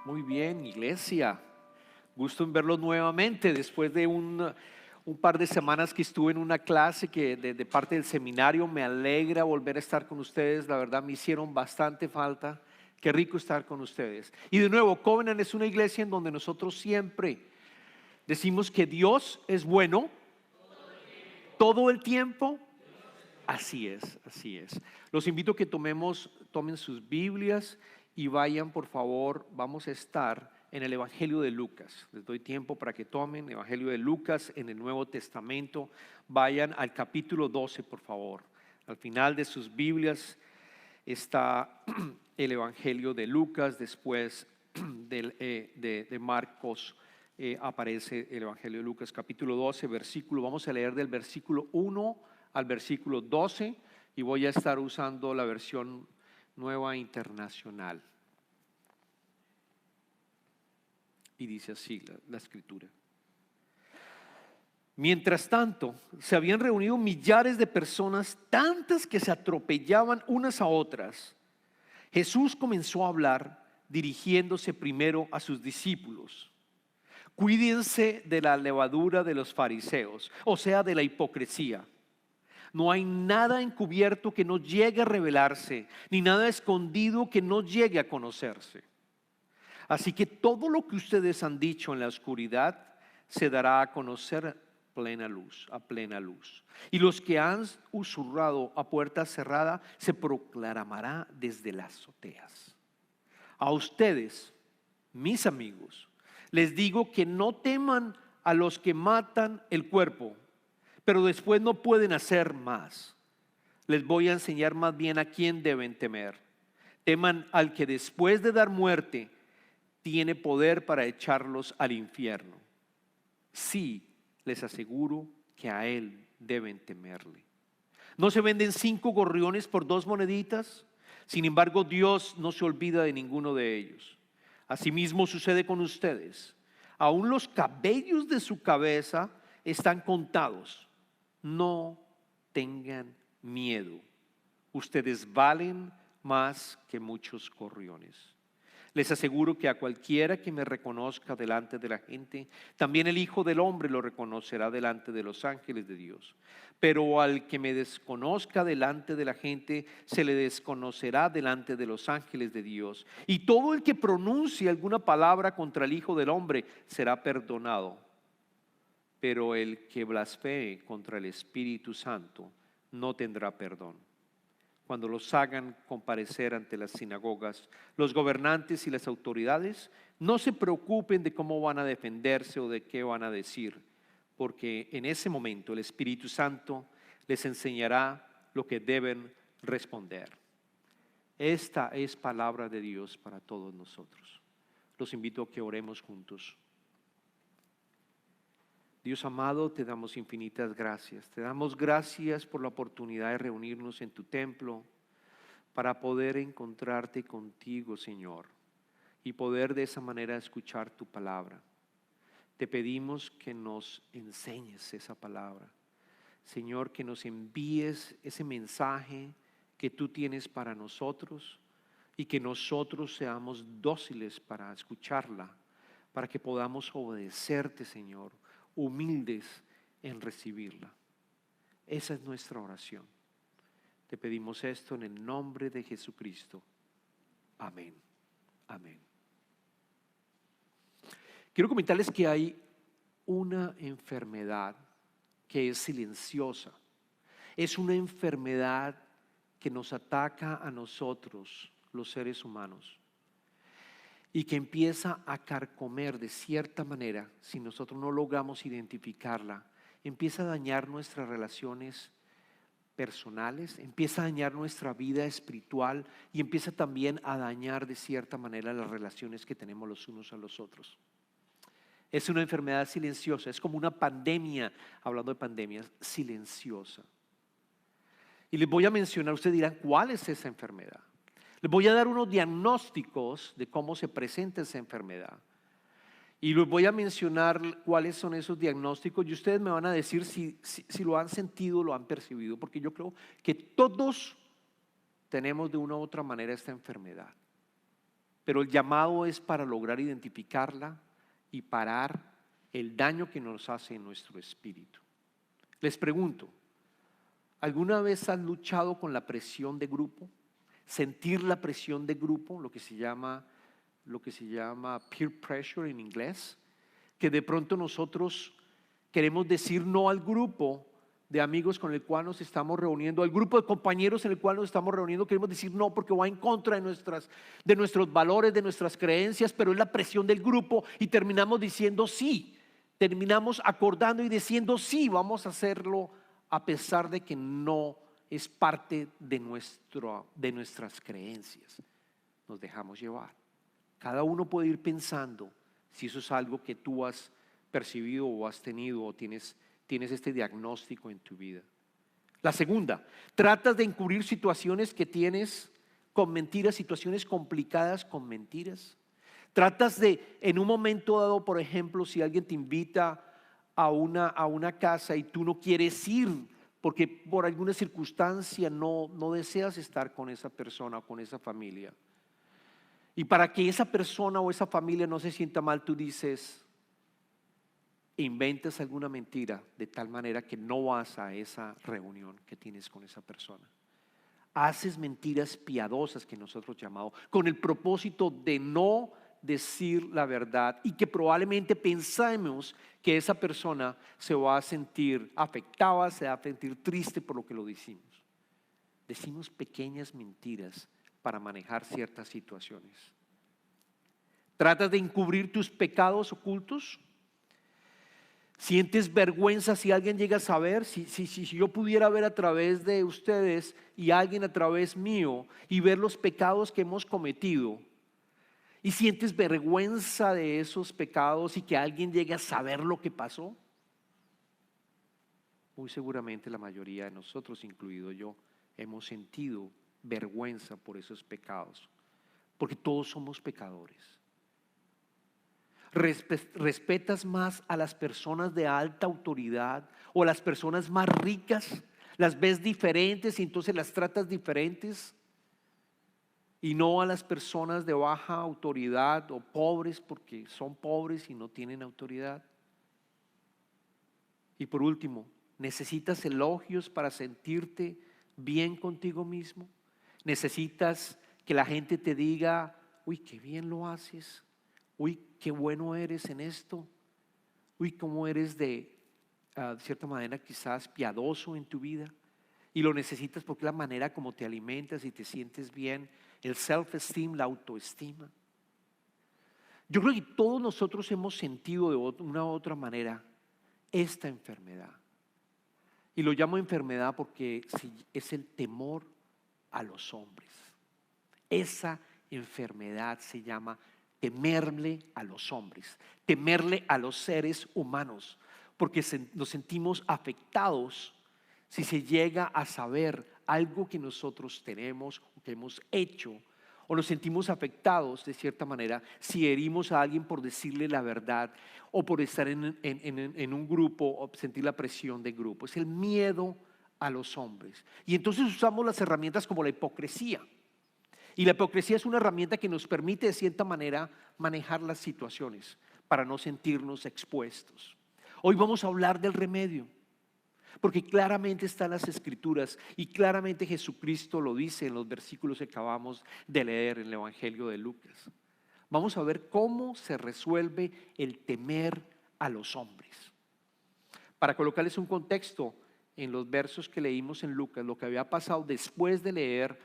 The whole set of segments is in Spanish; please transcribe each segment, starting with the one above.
Muy bien, iglesia. Gusto en verlos nuevamente después de un par de semanas que estuve en una clase de parte del seminario. Me alegra volver a estar con ustedes. La verdad me hicieron bastante falta. Qué rico estar con ustedes. Y de nuevo, Covenant es una iglesia en donde nosotros siempre decimos que Dios es bueno todo el tiempo. Así es, así es. Los invito a que tomen sus Biblias y vayan, por favor. Vamos a estar en el Evangelio de Lucas. Les doy tiempo para que tomen el Evangelio de Lucas en el Nuevo Testamento. Vayan al capítulo 12, por favor. Al final de sus Biblias está el Evangelio de Lucas. Después de Marcos aparece el Evangelio de Lucas, capítulo 12, versículo. Vamos a leer del versículo 1 al versículo 12 y voy a estar usando la versión Nueva Internacional. Y dice así la escritura. Mientras tanto, se habían reunido millares de personas, tantas que se atropellaban unas a otras. Jesús comenzó a hablar dirigiéndose primero a sus discípulos. Cuídense de la levadura de los fariseos, o sea, de la hipocresía. No hay nada encubierto que no llegue a revelarse, ni nada escondido que no llegue a conocerse. Así que todo lo que ustedes han dicho en la oscuridad se dará a conocer a plena luz. Y los que han susurrado a puerta cerrada se proclamará desde las azoteas. A ustedes, mis amigos, les digo que no teman a los que matan el cuerpo, pero después no pueden hacer más. Les voy a enseñar más bien a quién deben temer. Teman al que después de dar muerte tiene poder para echarlos al infierno. Sí, les aseguro que a él deben temerle. ¿No se venden 5 gorriones por 2 moneditas? Sin embargo, Dios no se olvida de ninguno de ellos. Asimismo sucede con ustedes. Aún los cabellos de su cabeza están contados. No tengan miedo. Ustedes valen más que muchos gorriones. Les aseguro que a cualquiera que me reconozca delante de la gente, también el Hijo del Hombre lo reconocerá delante de los ángeles de Dios. Pero al que me desconozca delante de la gente, se le desconocerá delante de los ángeles de Dios. Y todo el que pronuncie alguna palabra contra el Hijo del Hombre será perdonado. Pero el que blasfeme contra el Espíritu Santo no tendrá perdón. Cuando los hagan comparecer ante las sinagogas, los gobernantes y las autoridades, no se preocupen de cómo van a defenderse o de qué van a decir, porque en ese momento el Espíritu Santo les enseñará lo que deben responder. Esta es palabra de Dios para todos nosotros. Los invito a que oremos juntos. Dios amado, te damos infinitas gracias. Te damos gracias por la oportunidad de reunirnos en tu templo para poder encontrarte contigo, Señor, y poder de esa manera escuchar tu palabra. Te pedimos que nos enseñes esa palabra. Señor, que nos envíes ese mensaje que tú tienes para nosotros y que nosotros seamos dóciles para escucharla, para que podamos obedecerte, Señor, humildes en recibirla. Esa es nuestra oración. Te pedimos esto en el nombre de Jesucristo. Amén. Amén. Quiero comentarles que hay una enfermedad que es silenciosa. Es una enfermedad que nos ataca a nosotros, los seres humanos, y que empieza a carcomer de cierta manera, si nosotros no logramos identificarla, empieza a dañar nuestras relaciones personales, empieza a dañar nuestra vida espiritual y empieza también a dañar de cierta manera las relaciones que tenemos los unos a los otros. Es una enfermedad silenciosa, es como una pandemia, hablando de pandemias, silenciosa. Y les voy a mencionar, ustedes dirán, ¿cuál es esa enfermedad? Les voy a dar unos diagnósticos de cómo se presenta esa enfermedad. Y les voy a mencionar cuáles son esos diagnósticos y ustedes me van a decir si lo han sentido, lo han percibido, porque yo creo que todos tenemos de una u otra manera esta enfermedad. pero el llamado es para lograr identificarla y parar el daño que nos hace en nuestro espíritu. Les pregunto, ¿alguna vez has luchado con la presión de grupo? Sentir la presión de grupo, lo que se llama peer pressure en inglés, que de pronto nosotros queremos decir no al grupo de amigos con el cual nos estamos reuniendo, al grupo de compañeros en el cual nos estamos reuniendo, queremos decir no porque va en contra de nuestros valores, de nuestras creencias, pero es la presión del grupo y terminamos diciendo sí, terminamos acordando y diciendo sí, vamos a hacerlo a pesar de que no es parte de nuestras creencias. Nos dejamos llevar. Cada uno puede ir pensando si eso es algo que tú has percibido o has tenido o tienes este diagnóstico en tu vida. La segunda, tratas de encubrir situaciones que tienes con mentiras, situaciones complicadas con mentiras. Tratas de, en un momento dado, por ejemplo, si alguien te invita a una casa y tú no quieres ir porque por alguna circunstancia no deseas estar con esa persona o con esa familia. Y para que esa persona o esa familia no se sienta mal, tú dices, inventas alguna mentira de tal manera que no vas a esa reunión que tienes con esa persona. Haces mentiras piadosas que nosotros llamamos, con el propósito de no decir la verdad y que probablemente pensamos que esa persona se va a sentir afectada, se va a sentir triste por lo que lo decimos. Decimos pequeñas mentiras para manejar ciertas situaciones. ¿Tratas de encubrir tus pecados ocultos? ¿Sientes vergüenza si alguien llega a saber? Si yo pudiera ver a través de ustedes y alguien a través mío y ver los pecados que hemos cometido, y sientes vergüenza de esos pecados y que alguien llegue a saber lo que pasó, muy seguramente la mayoría de nosotros, incluido yo, hemos sentido vergüenza por esos pecados, porque todos somos pecadores. ¿Respetas más a las personas de alta autoridad o a las personas más ricas? ¿Las ves diferentes y entonces las tratas diferentes? Y no a las personas de baja autoridad o pobres porque son pobres y no tienen autoridad. Y por último, ¿necesitas elogios para sentirte bien contigo mismo? ¿Necesitas que la gente te diga, uy, qué bien lo haces? Uy, qué bueno eres en esto. Uy, cómo eres de cierta manera quizás piadoso en tu vida. Y lo necesitas porque es la manera como te alimentas y te sientes bien. El self-esteem, la autoestima. Yo creo que todos nosotros hemos sentido de una u otra manera esta enfermedad. Y lo llamo enfermedad porque es el temor a los hombres. Esa enfermedad se llama temerle a los hombres, temerle a los seres humanos, porque nos sentimos afectados si se llega a saber algo que nosotros tenemos o que hemos hecho, o nos sentimos afectados de cierta manera si herimos a alguien por decirle la verdad o por estar en un grupo o sentir la presión de grupo. Es el miedo a los hombres. Y entonces usamos las herramientas como la hipocresía. Y la hipocresía es una herramienta que nos permite de cierta manera manejar las situaciones para no sentirnos expuestos. Hoy vamos a hablar del remedio, porque claramente están las escrituras y claramente Jesucristo lo dice en los versículos que acabamos de leer en el Evangelio de Lucas. Vamos a ver cómo se resuelve el temer a los hombres. Para colocarles un contexto, en los versos que leímos en Lucas, lo que había pasado después de leer,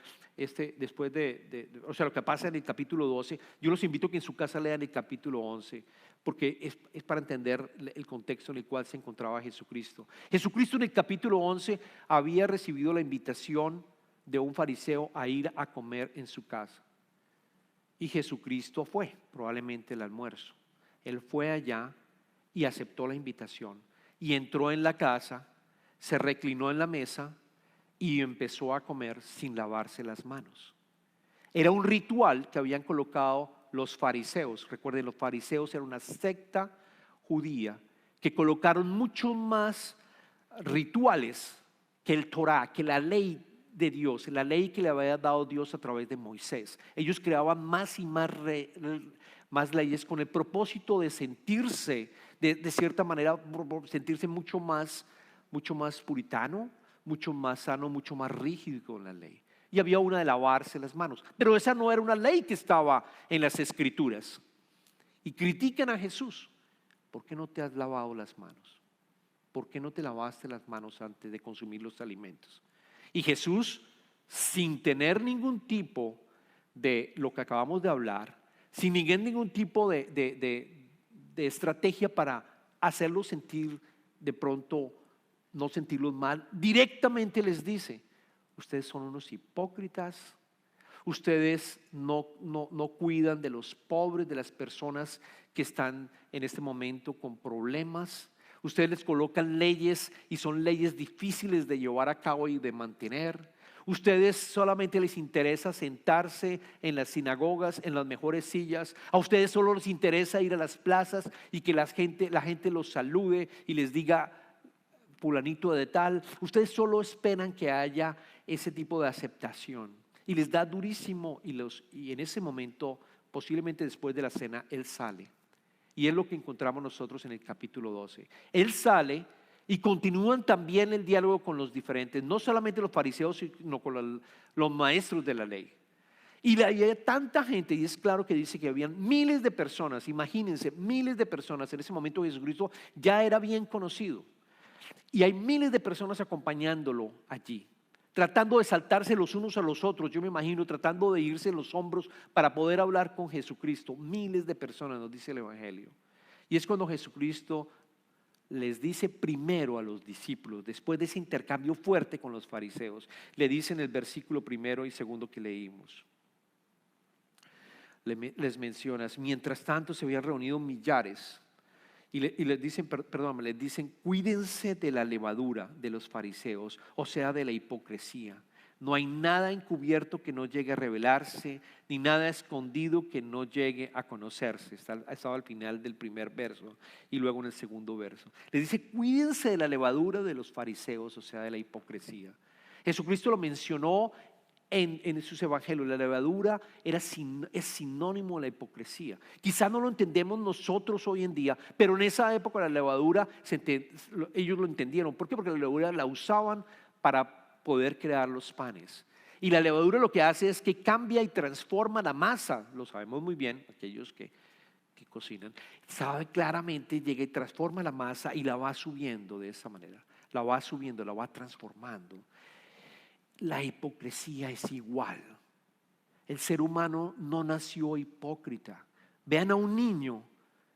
o sea, lo que pasa en el capítulo 12, yo los invito a que en su casa lean el capítulo 11, porque es para entender el contexto en el cual se encontraba Jesucristo. Jesucristo en el capítulo 11 había recibido la invitación de un fariseo a ir a comer en su casa. Y Jesucristo fue, probablemente el almuerzo. Él fue allá y aceptó la invitación y entró en la casa, se reclinó en la mesa y empezó a comer sin lavarse las manos. Era un ritual que habían colocado los fariseos. Recuerden, los fariseos eran una secta judía que colocaron muchos más rituales que el Torá, que la ley de Dios, la ley que le había dado Dios a través de Moisés. Ellos creaban más y más leyes con el propósito de sentirse, de cierta manera, sentirse mucho más puritano, mucho más sano, mucho más rígido con la ley. Y había una de lavarse las manos, pero esa no era una ley que estaba en las Escrituras. Y critican a Jesús. ¿Por qué no te has lavado las manos? ¿Por qué no te lavaste las manos antes de consumir los alimentos? Y Jesús, sin tener ningún tipo de lo que acabamos de hablar, sin ningún tipo de estrategia para hacerlos sentir de pronto, no sentirlos mal, directamente les dice: ustedes son unos hipócritas, ustedes no cuidan de los pobres, de las personas que están en este momento con problemas. Ustedes les colocan leyes y son leyes difíciles de llevar a cabo y de mantener. Ustedes solamente les interesa sentarse en las sinagogas, en las mejores sillas. A ustedes solo les interesa ir a las plazas y que la gente los salude y les diga fulanito de tal. Ustedes solo esperan que haya ese tipo de aceptación. Y les da durísimo y en ese momento, posiblemente después de la cena, Él sale. Y es lo que encontramos nosotros en el capítulo 12. Él sale y continúan también el diálogo con los diferentes, no solamente los fariseos, sino con los maestros de la ley. Y había tanta gente, y es claro que dice que habían miles de personas, imagínense, miles de personas. En ese momento Jesucristo ya era bien conocido. Y hay miles de personas acompañándolo allí, tratando de saltarse los unos a los otros, yo me imagino, tratando de irse los hombros para poder hablar con Jesucristo. Miles de personas, nos dice el Evangelio. Y es cuando Jesucristo les dice primero a los discípulos, después de ese intercambio fuerte con los fariseos, le dice en el versículo 1 y 2 que leímos, les mencionas: mientras tanto se habían reunido millares. Y les dicen, les dicen: cuídense de la levadura de los fariseos, o sea, de la hipocresía. No hay nada encubierto que no llegue a revelarse, ni nada escondido que no llegue a conocerse. Estaba al final del primer verso y luego en el segundo verso. Les dice: cuídense de la levadura de los fariseos, o sea, de la hipocresía. Jesucristo lo mencionó en sus evangelios. La levadura es sinónimo de la hipocresía. Quizá no lo entendemos nosotros hoy en día, pero en esa época la levadura, ellos lo entendieron. ¿Por qué? Porque la levadura la usaban para poder crear los panes. Y la levadura lo que hace es que cambia y transforma la masa. Lo sabemos muy bien, aquellos que cocinan, sabe claramente, llega y transforma la masa y la va subiendo de esa manera. La va subiendo, la va transformando. La hipocresía es igual. El ser humano no nació hipócrita. Vean a un niño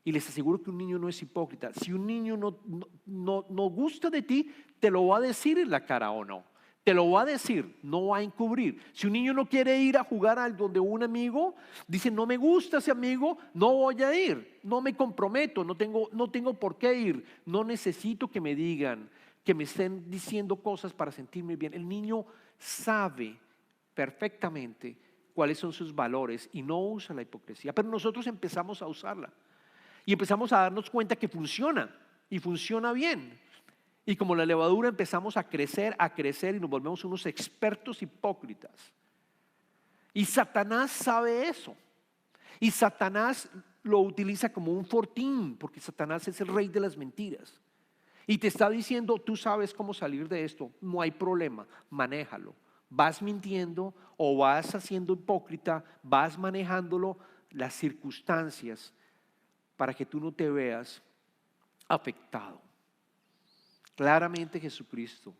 y les aseguro que un niño no es hipócrita. Si un niño no gusta de ti, te lo va a decir en la cara o no. Te lo va a decir, no va a encubrir. Si un niño no quiere ir a jugar a donde un amigo, dice: no me gusta ese amigo, no voy a ir, no me comprometo, no tengo por qué ir, no necesito que me digan, que me estén diciendo cosas para sentirme bien. El niño sabe perfectamente cuáles son sus valores y no usa la hipocresía, pero nosotros empezamos a usarla y empezamos a darnos cuenta que funciona y funciona bien. Y como la levadura empezamos a crecer y nos volvemos unos expertos hipócritas. Y Satanás sabe eso. Y Satanás lo utiliza como un fortín, porque Satanás es el rey de las mentiras. Y te está diciendo: tú sabes cómo salir de esto, no hay problema, manéjalo. Vas mintiendo o vas haciendo hipócrita, vas manejándolo, las circunstancias, para que tú no te veas afectado. Claramente Jesucristo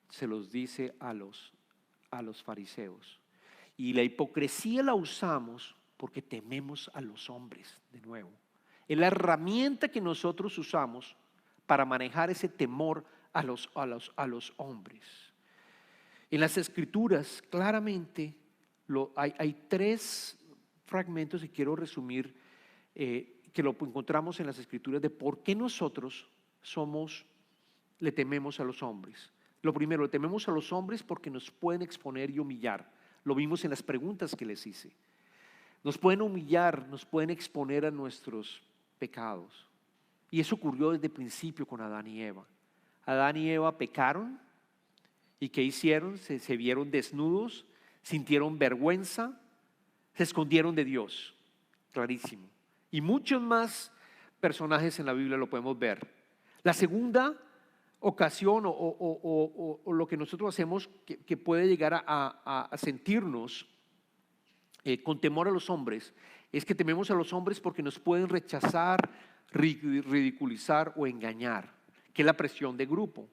se los dice a los fariseos. Y la hipocresía la usamos porque tememos a los hombres, de nuevo. Es la herramienta que nosotros usamos para manejar ese temor a los hombres. En las Escrituras claramente hay tres fragmentos que quiero resumir, que lo encontramos en las Escrituras, de por qué nosotros le tememos a los hombres. Lo primero, le tememos a los hombres porque nos pueden exponer y humillar. Lo vimos en las preguntas que les hice. Nos pueden humillar, nos pueden exponer a nuestros pecados. Y eso ocurrió desde el principio con Adán y Eva. Adán y Eva pecaron ¿Y qué hicieron? Se vieron desnudos, sintieron vergüenza, se escondieron de Dios. Clarísimo. Y muchos más personajes en la Biblia lo podemos ver. La segunda ocasión o lo que nosotros hacemos que puede llegar a sentirnos con temor a los hombres, es que tememos a los hombres porque nos pueden rechazar, ridiculizar o engañar, que es la presión de grupo.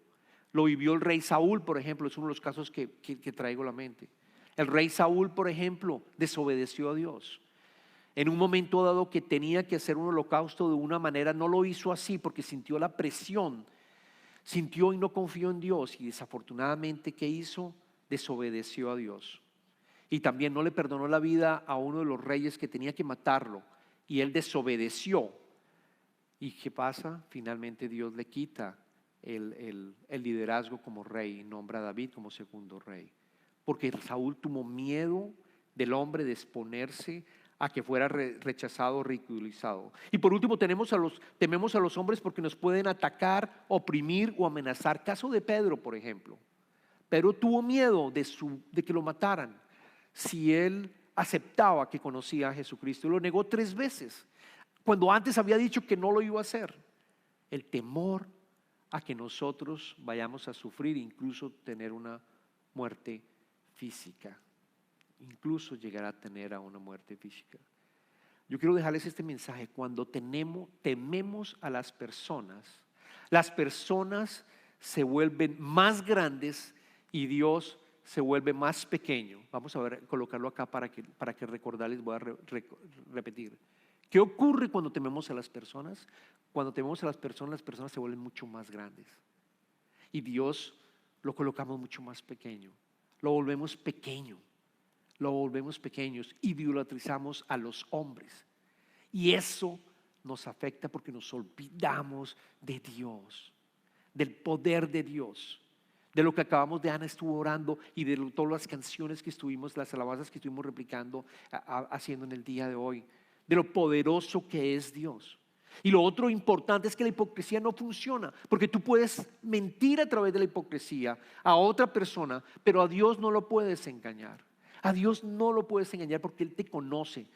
Lo vivió el rey Saúl, por ejemplo, es uno de los casos que traigo a la mente. El rey Saúl, por ejemplo, desobedeció a Dios. En un momento dado que tenía que hacer un holocausto de una manera, no lo hizo así porque sintió la presión, sintió y no confió en Dios, y desafortunadamente, ¿qué hizo? Desobedeció a Dios. Y también no le perdonó la vida a uno de los reyes que tenía que matarlo, y él desobedeció. ¿Y qué pasa? Finalmente Dios le quita el liderazgo como rey y nombra a David como segundo rey, porque Saúl tuvo miedo del hombre de exponerse a que fuera rechazado o ridiculizado. Y por último tememos a los hombres porque nos pueden atacar, oprimir o amenazar. Caso de Pedro, por ejemplo. Pedro tuvo miedo de que lo mataran si él aceptaba que conocía a Jesucristo, y lo negó 3 veces, cuando antes había dicho que no lo iba a hacer. El temor a que nosotros vayamos a sufrir, incluso tener una muerte física, incluso llegar a tener a una muerte física. Yo quiero dejarles este mensaje: cuando tememos a las personas se vuelven más grandes y Dios se vuelve más pequeño. Vamos a ver, colocarlo acá para que recordarles. Voy a repetir. ¿Qué ocurre cuando tememos a las personas? Cuando tememos a las personas se vuelven mucho más grandes. Y Dios lo colocamos mucho más pequeño. Lo volvemos pequeño. Lo volvemos pequeños, idolatrizamos a los hombres. Y eso nos afecta porque nos olvidamos de Dios, del poder de Dios, de lo que acabamos de Ana estuvo orando y de todas las canciones que estuvimos, las alabanzas que estuvimos replicando, haciendo en el día de hoy, de lo poderoso que es Dios. Y lo otro importante es que la hipocresía no funciona, porque tú puedes mentir a través de la hipocresía a otra persona, pero a Dios no lo puedes engañar. A Dios no lo puedes engañar porque Él te conoce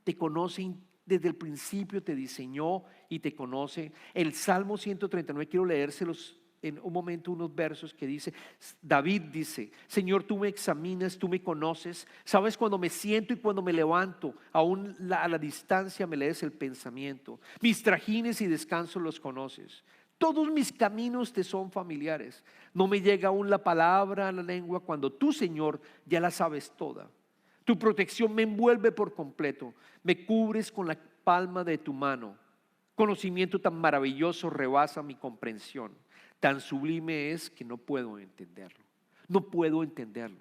desde el principio, te diseñó y te conoce. El Salmo 139, quiero leérselos en un momento, unos versos que dice, David dice: Señor, tú me examinas, tú me conoces, sabes cuando me siento y cuando me levanto, aún a la distancia me lees el pensamiento, mis trajines y descansos los conoces. Todos mis caminos te son familiares. No me llega aún la palabra a la lengua cuando tú, Señor, ya la sabes toda. Tu protección me envuelve por completo. Me cubres con la palma de tu mano. Conocimiento tan maravilloso rebasa mi comprensión. Tan sublime es que no puedo entenderlo. No puedo entenderlo.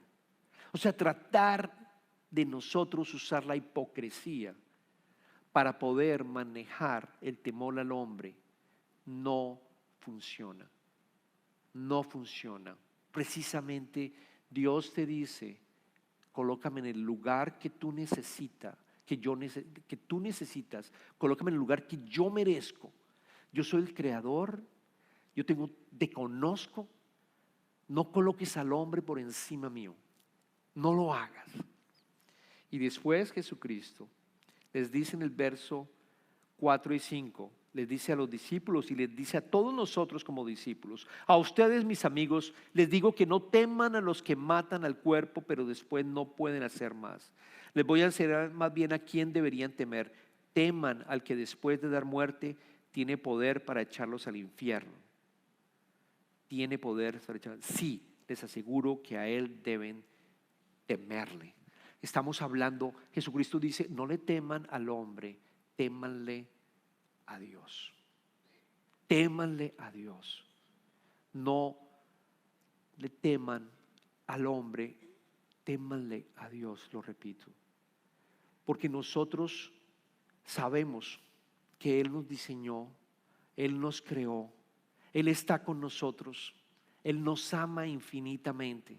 O sea, tratar de nosotros usar la hipocresía para poder manejar el temor al hombre no funciona. No funciona. Precisamente Dios te dice: colócame en el lugar que tú necesitas, que tú necesitas. Colócame en el lugar que yo merezco. Yo soy el creador. Te conozco. No coloques al hombre por encima mío. No lo hagas. Y después Jesucristo les dice en el verso 4 y 5, les dice a los discípulos y les dice a todos nosotros como discípulos: a ustedes, mis amigos, les digo que no teman a los que matan al cuerpo, pero después no pueden hacer más. Les voy a enseñar más bien a quién deberían temer. Teman al que después de dar muerte tiene poder para echarlos al infierno. Tiene poder para echarlos. Sí, les aseguro que a Él deben temerle. Estamos hablando, Jesucristo dice: no le teman al hombre, témanle a Dios. Témanle a Dios. No le teman al hombre, témanle a Dios, lo repito. Porque nosotros sabemos que Él nos diseñó, Él nos creó, Él está con nosotros, Él nos ama infinitamente.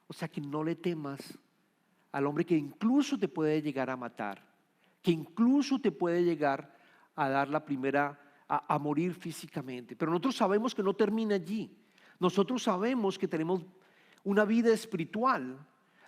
O sea que no le temas al hombre que incluso te puede llegar a matar, que incluso te puede llegar a dar la primera, a morir físicamente. Pero nosotros sabemos que no termina allí. Nosotros sabemos que tenemos una vida espiritual,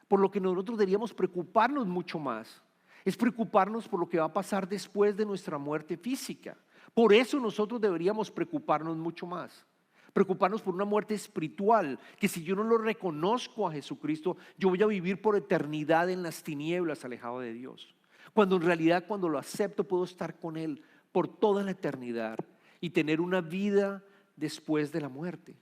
por lo que nosotros deberíamos preocuparnos mucho más. Es preocuparnos por lo que va a pasar después de nuestra muerte física. Por eso nosotros deberíamos preocuparnos mucho más. Preocuparnos por una muerte espiritual, que si yo no lo reconozco a Jesucristo, yo voy a vivir por eternidad en las tinieblas, alejado de Dios. Cuando en realidad, cuando lo acepto, puedo estar con Él por toda la eternidad y tener una vida después de la muerte.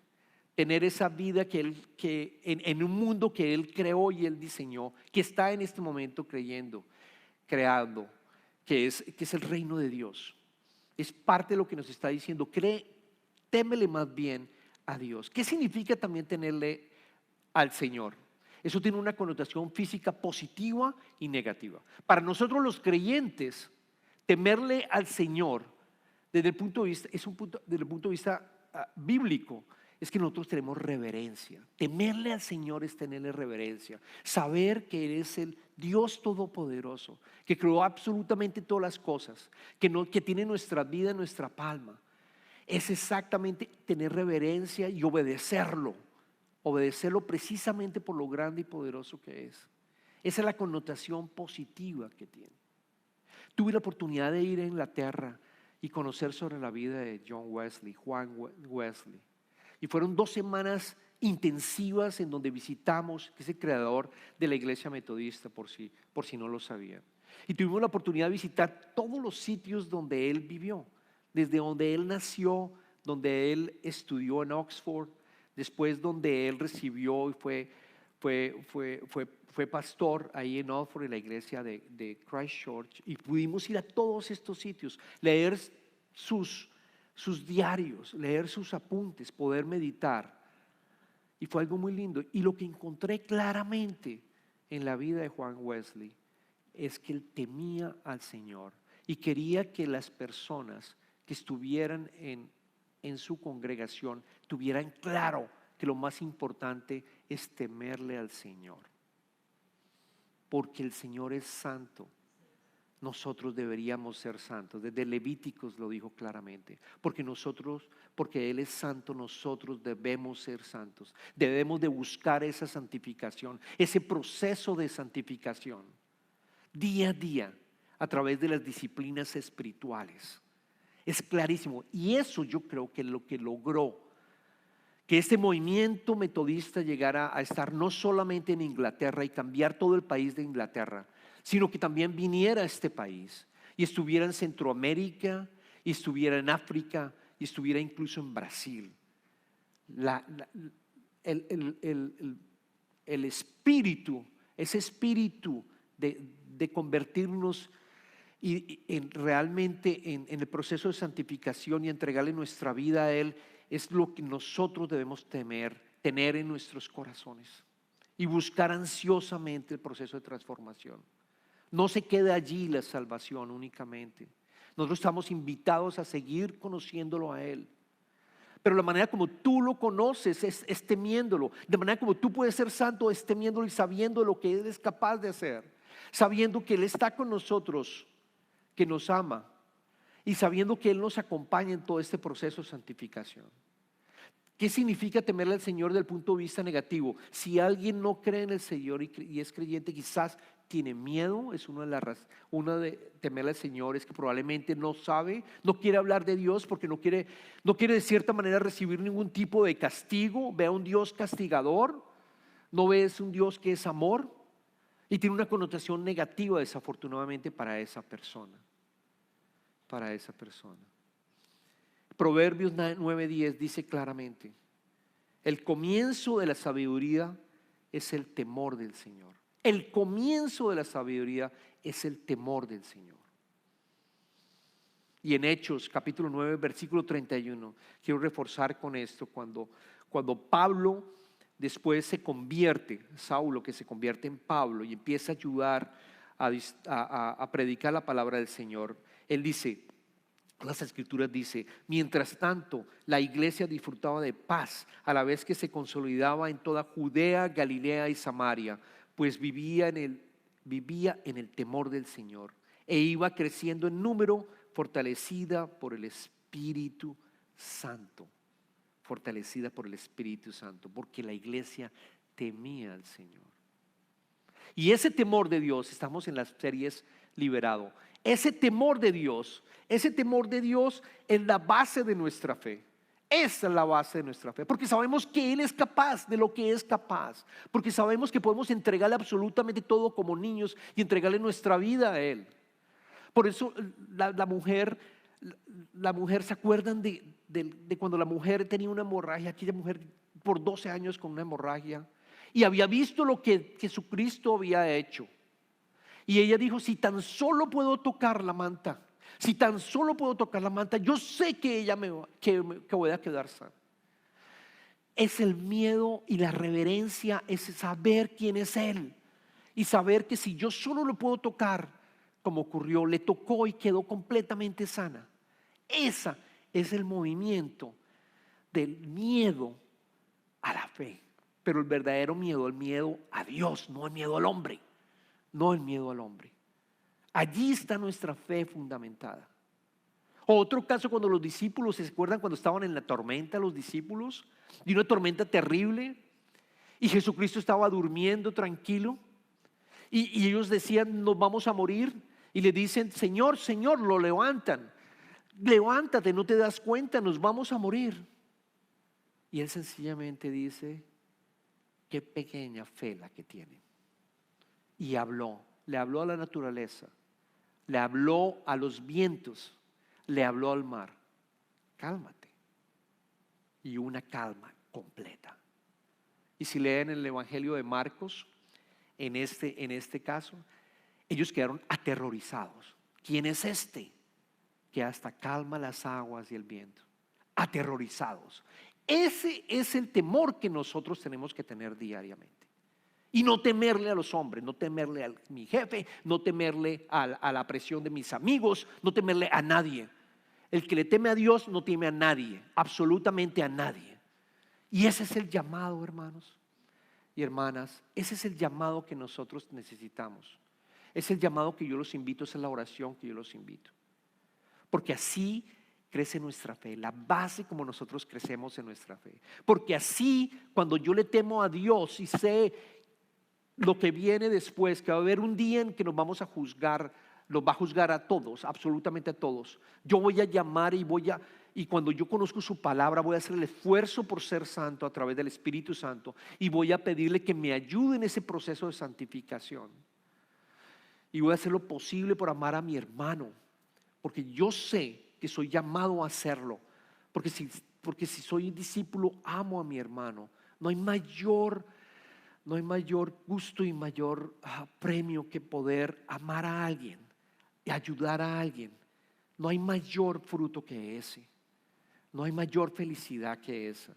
Tener esa vida que en un mundo que Él creó y Él diseñó, que está en este momento creando, que es el reino de Dios. Es parte de lo que nos está diciendo. Témele más bien a Dios. ¿Qué significa también tenerle al Señor? Eso tiene una connotación física positiva y negativa. Para nosotros los creyentes, temerle al Señor desde el punto de vista, desde el punto de vista bíblico, es que nosotros tenemos reverencia. Temerle al Señor es tenerle reverencia. Saber que Él es el Dios Todopoderoso, que creó absolutamente todas las cosas, que tiene nuestra vida en nuestra palma. Es exactamente tener reverencia y obedecerlo. Obedecerlo precisamente por lo grande y poderoso que es. Esa es la connotación positiva que tiene. Tuve la oportunidad de ir a Inglaterra y conocer sobre la vida de Juan Wesley. Y fueron 2 semanas intensivas en donde visitamos, que es el creador de la iglesia metodista, por si no lo sabían. Y tuvimos la oportunidad de visitar todos los sitios donde él vivió, desde donde él nació, donde él estudió en Oxford, después donde él recibió y fue pastor ahí en Oxford, en la iglesia de Christchurch, y pudimos ir a todos estos sitios, leer sus diarios, leer sus apuntes, poder meditar. Y fue algo muy lindo. Y lo que encontré claramente en la vida de Juan Wesley es que él temía al Señor y quería que las personas que estuvieran en su congregación tuvieran claro que lo más importante es temerle al Señor, porque el Señor es santo. Nosotros deberíamos ser santos. Desde Levíticos lo dijo claramente. Porque Él es santo, nosotros debemos ser santos. Debemos de buscar esa santificación, ese proceso de santificación, día a día, a través de las disciplinas espirituales. Es clarísimo. Y eso yo creo que es lo que logró que este movimiento metodista llegara a estar no solamente en Inglaterra y cambiar todo el país de Inglaterra, sino que también viniera a este país y estuviera en Centroamérica, y estuviera en África, y estuviera incluso en Brasil. El espíritu, ese espíritu de convertirnos realmente en el proceso de santificación y entregarle nuestra vida a Él, es lo que nosotros debemos tener en nuestros corazones y buscar ansiosamente el proceso de transformación. No se queda allí la salvación únicamente. Nosotros estamos invitados a seguir conociéndolo a Él. Pero la manera como tú lo conoces es temiéndolo. De manera como tú puedes ser santo es temiéndolo y sabiendo lo que Él es capaz de hacer. Sabiendo que Él está con nosotros, que nos ama, y sabiendo que Él nos acompaña en todo este proceso de santificación. ¿Qué significa temerle al Señor desde el punto de vista negativo? Si alguien no cree en el Señor y es creyente, quizás tiene miedo. Es una de temerle al Señor es que probablemente no sabe, no quiere hablar de Dios porque no quiere de cierta manera recibir ningún tipo de castigo. Ve a un Dios castigador, no ve un Dios que es amor, y tiene una connotación negativa desafortunadamente para esa persona. Proverbios 9:10 dice claramente: el comienzo de la sabiduría es el temor del Señor. El comienzo de la sabiduría es el temor del Señor. Y en Hechos capítulo 9 versículo 31, quiero reforzar con esto, cuando Pablo después se convierte, Saulo, que se convierte en Pablo y empieza a ayudar a predicar la palabra del Señor, él dice, las escrituras dice: mientras tanto la iglesia disfrutaba de paz a la vez que se consolidaba en toda Judea, Galilea y Samaria, pues vivía en el temor del Señor, e iba creciendo en número, fortalecida por el Espíritu Santo. fortalecida por el Espíritu Santo, porque la iglesia temía al Señor. Y ese temor de Dios, estamos en las series Liberado, ese temor de Dios es la base de nuestra fe. Esa es la base de nuestra fe, porque sabemos que Él es capaz de lo que es capaz, porque sabemos que podemos entregarle absolutamente todo como niños y entregarle nuestra vida a Él. Por eso la mujer, ¿se acuerdan de cuando la mujer tenía una hemorragia? Aquella mujer por 12 años con una hemorragia y había visto lo que Jesucristo había hecho. Y ella dijo, si tan solo puedo tocar la manta, si tan solo puedo tocar la manta, yo sé que ella que voy a quedar sana. Es el miedo y la reverencia, es saber quién es Él y saber que si yo solo lo puedo tocar, como ocurrió, le tocó y quedó completamente sana. Ese es el movimiento del miedo a la fe, pero el verdadero miedo, el miedo a Dios, no el miedo al hombre, no el miedo al hombre. Allí está nuestra fe fundamentada. Otro caso, cuando los discípulos, ¿se acuerdan cuando estaban en la tormenta los discípulos? Y una tormenta terrible, y Jesucristo estaba durmiendo tranquilo, y ellos decían, nos vamos a morir, y le dicen, Señor, Señor, lo levantan, levántate, no te das cuenta, nos vamos a morir. Y Él sencillamente dice, qué pequeña fe la que tienen. Y le habló a la naturaleza, le habló a los vientos, le habló al mar, cálmate. Y una calma completa. Y si leen el Evangelio de Marcos, en este caso, ellos quedaron aterrorizados. ¿Quién es este que hasta calma las aguas y el viento? Aterrorizados. Ese es el temor que nosotros tenemos que tener diariamente. Y no temerle a los hombres, no temerle a mi jefe, no temerle a la presión de mis amigos, no temerle a nadie. El que le teme a Dios no teme a nadie, absolutamente a nadie. Y ese es el llamado, hermanos y hermanas, ese es el llamado que nosotros necesitamos. Es el llamado que yo los invito, esa es la oración que yo los invito. Porque así crece nuestra fe, la base como nosotros crecemos en nuestra fe. Porque así, cuando yo le temo a Dios y sé lo que viene después, que va a haber un día en que nos vamos a juzgar, los va a juzgar a todos, absolutamente a todos. Yo voy a llamar y cuando yo conozco su palabra voy a hacer el esfuerzo por ser santo a través del Espíritu Santo y voy a pedirle que me ayude en ese proceso de santificación. Y voy a hacer lo posible por amar a mi hermano, porque yo sé que soy llamado a hacerlo, porque si soy discípulo amo a mi hermano. No hay mayor gusto y mayor premio que poder amar a alguien y ayudar a alguien. No hay mayor fruto que ese. No hay mayor felicidad que esa.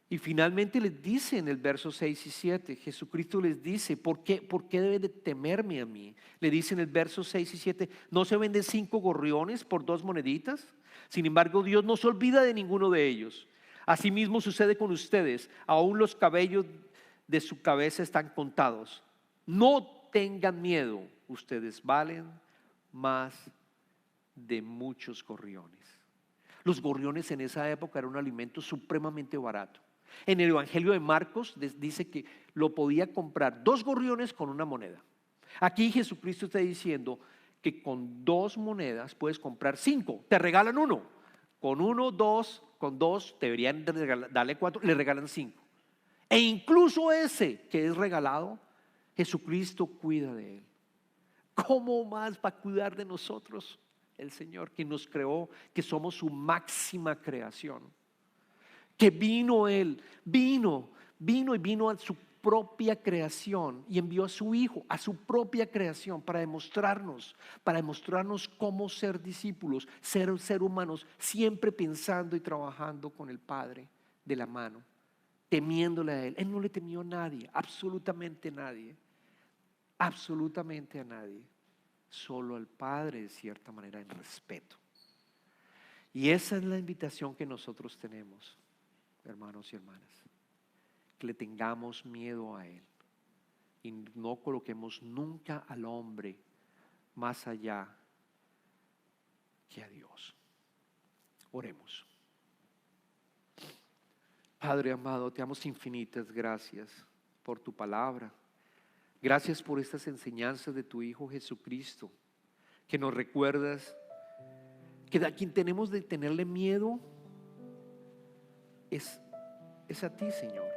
Y finalmente les dice en el verso 6 y 7, Jesucristo les dice, ¿por qué deben de temerme a mí? Le dice en el verso 6 y 7, ¿no se venden 5 gorriones por 2 moneditas? Sin embargo, Dios no se olvida de ninguno de ellos. Asimismo sucede con ustedes, aún los cabellos de su cabeza están contados. No tengan miedo, ustedes valen más de muchos gorriones. Los gorriones en esa época eran un alimento supremamente barato. En el Evangelio de Marcos dice que lo podía comprar 2 gorriones con una moneda. Aquí Jesucristo está diciendo que con 2 monedas puedes comprar 5, te regalan 1. Con 1, 2, con 2 deberían darle 4, le regalan 5. E incluso ese que es regalado, Jesucristo cuida de él. ¿Cómo más va a cuidar de nosotros el Señor, que nos creó, que somos su máxima creación? Que vino Él, vino a su propia creación y envió a su Hijo, a su propia creación para demostrarnos cómo ser discípulos, ser humanos, siempre pensando y trabajando con el Padre de la mano, temiéndole a Él. Él no le temió a nadie, absolutamente a nadie, solo al Padre de cierta manera en respeto. Y esa es la invitación que nosotros tenemos, hermanos y hermanas, que le tengamos miedo a Él y no coloquemos nunca al hombre más allá que a Dios. Oremos. Padre amado, te damos infinitas gracias por tu palabra. Gracias por estas enseñanzas de tu Hijo Jesucristo, que nos recuerdas que a quien tenemos de tenerle miedo es a ti, Señor,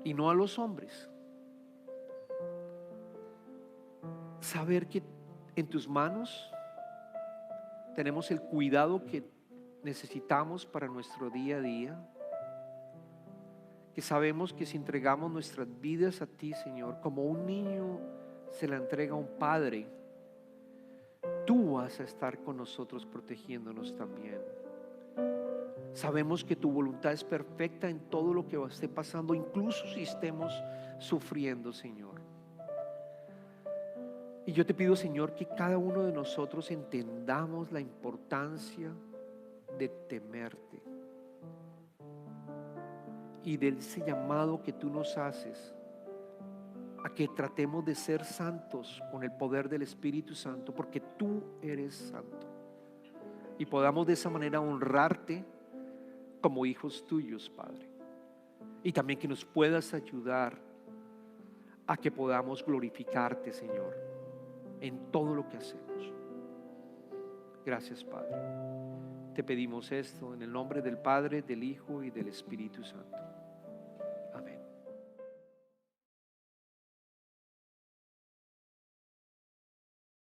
y no a los hombres. Saber que en tus manos tenemos el cuidado que necesitamos para nuestro día a día, que sabemos que si entregamos nuestras vidas a ti, Señor, como un niño se la entrega a un padre, tú vas a estar con nosotros protegiéndonos también. Sabemos que tu voluntad es perfecta en todo lo que esté pasando, incluso si estemos sufriendo, Señor. Y yo te pido, Señor, que cada uno de nosotros entendamos la importancia de temerte y de ese llamado que tú nos haces a que tratemos de ser santos con el poder del Espíritu Santo, porque tú eres santo, y podamos de esa manera honrarte como hijos tuyos, Padre. Y también que nos puedas ayudar a que podamos glorificarte, Señor, en todo lo que hacemos. Gracias, Padre. Te pedimos esto en el nombre del Padre, del Hijo y del Espíritu Santo. Amén.